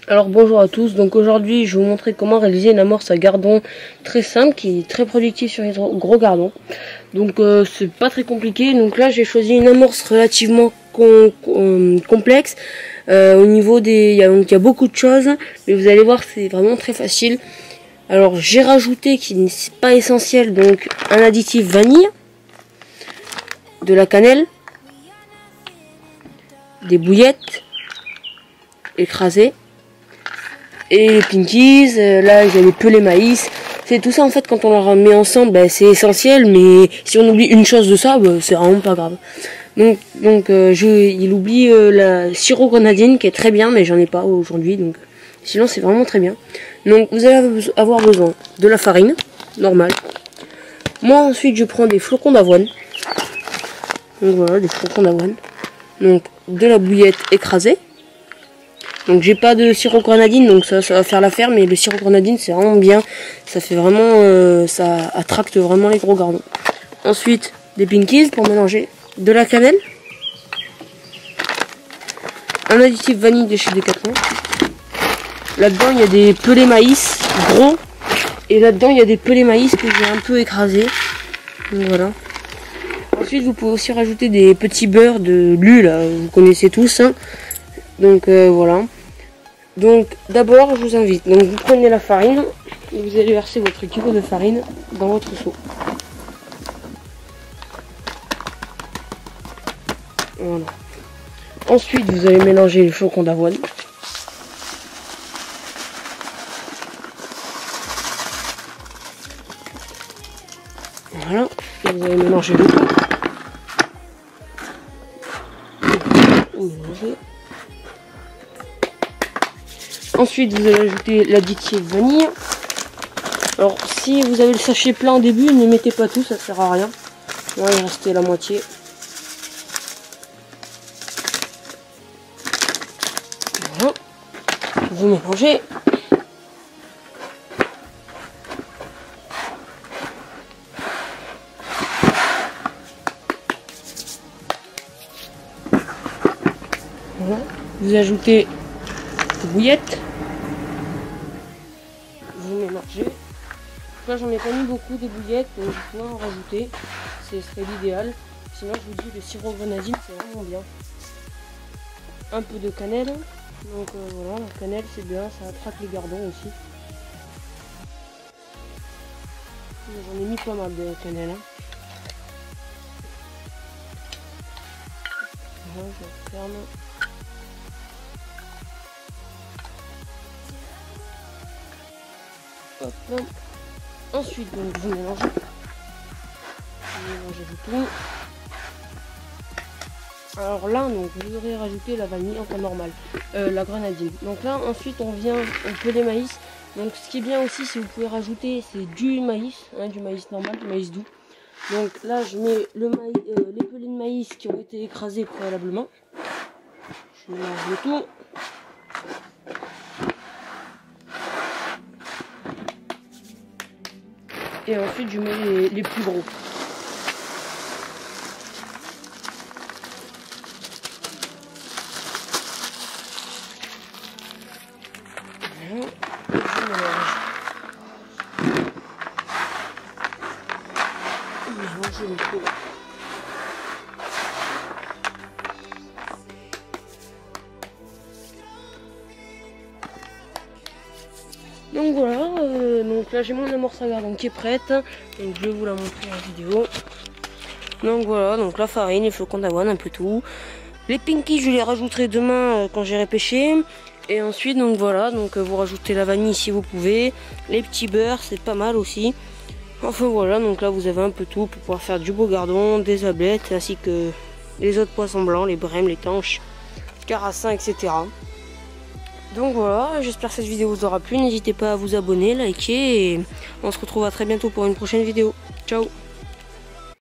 Alors bonjour à tous, donc aujourd'hui je vais vous montrer comment réaliser une amorce à gardon très simple qui est très productive sur les gros gardons. Donc c'est pas très compliqué, donc là j'ai choisi une amorce relativement complexe. Au niveau des... il y a beaucoup de choses, mais vous allez voir c'est vraiment très facile. Alors j'ai rajouté, qui n'est pas essentiel, donc un additif vanille, de la cannelle, des bouillettes écrasées, et les pinkies, là j'ai les pelés maïs. C'est tout ça en fait, quand on les met ensemble, c'est essentiel, mais si on oublie une chose de ça, c'est vraiment pas grave. Donc il oublie la sirop grenadine qui est très bien, mais j'en ai pas aujourd'hui, donc sinon c'est vraiment très bien. Donc vous allez avoir besoin de la farine normale. Moi ensuite je prends des flocons d'avoine. Donc voilà, des flocons d'avoine. Donc de la bouillette écrasée. Donc j'ai pas de sirop grenadine, donc ça va faire l'affaire, mais le sirop grenadine c'est vraiment bien. Ça fait vraiment, ça attracte vraiment les gros gardons. Ensuite des pinkies pour mélanger, de la cannelle, un additif vanille de chez Decathlon. Là-dedans il y a des pelés maïs gros, et là-dedans il y a des pelés maïs que j'ai un peu écrasés. Donc voilà. Ensuite vous pouvez aussi rajouter des petits beurres de l'U, là, vous connaissez tous, hein. Donc voilà. Donc d'abord je vous invite, donc vous prenez la farine et vous allez verser votre kilo de farine dans votre seau. Voilà. Ensuite vous allez mélanger les flocons d'avoine. Voilà. Et vous allez mélanger le tout. Mélanger. Ensuite, vous allez ajouter l'additif vanille. Alors, si vous avez le sachet plein au début, ne mettez pas tout, ça sert à rien. Là, il restait la moitié. Voilà. Vous mélangez. Voilà. Vous ajoutez des bouillettes. Vous mélangez. Là j'en ai pas mis beaucoup des bouillettes, donc je pourrais en rajouter, ce serait l'idéal. Sinon je vous dis, le sirop grenadine c'est vraiment bien. Un peu de cannelle, donc voilà, la cannelle c'est bien, ça attrape les gardons aussi. J'en ai mis pas mal de cannelle. Voilà, je ferme. Hop là. Ensuite, donc, vous mélangez. Vous mélangez le tout. Alors là, donc, vous aurez rajouté la vanille en temps normal, la grenadine. Donc là, ensuite, on vient au pelé maïs. Donc ce qui est bien aussi, si vous pouvez rajouter, c'est du maïs, hein, du maïs normal, du maïs doux. Donc là, je mets le maïs, les pelés de maïs qui ont été écrasés préalablement. Je mélange le tout. Et ensuite je mets les plus gros. Voilà. Je mélange. Mélange le tout. Donc voilà, donc là j'ai mon amorce à gardon qui est prête, donc je vais vous la montrer en vidéo. Donc voilà, donc la farine, les flocons d'avoine, un peu tout. Les pinkies je les rajouterai demain quand j'irai pêcher. Et ensuite donc voilà, donc vous rajoutez la vanille si vous pouvez. Les petits beurres c'est pas mal aussi. Enfin voilà, donc là vous avez un peu tout pour pouvoir faire du beau gardon, des ablettes, ainsi que les autres poissons blancs, les brèmes, les tanches, carassins, etc. Donc voilà, j'espère que cette vidéo vous aura plu. N'hésitez pas à vous abonner, liker, et on se retrouve à très bientôt pour une prochaine vidéo. Ciao!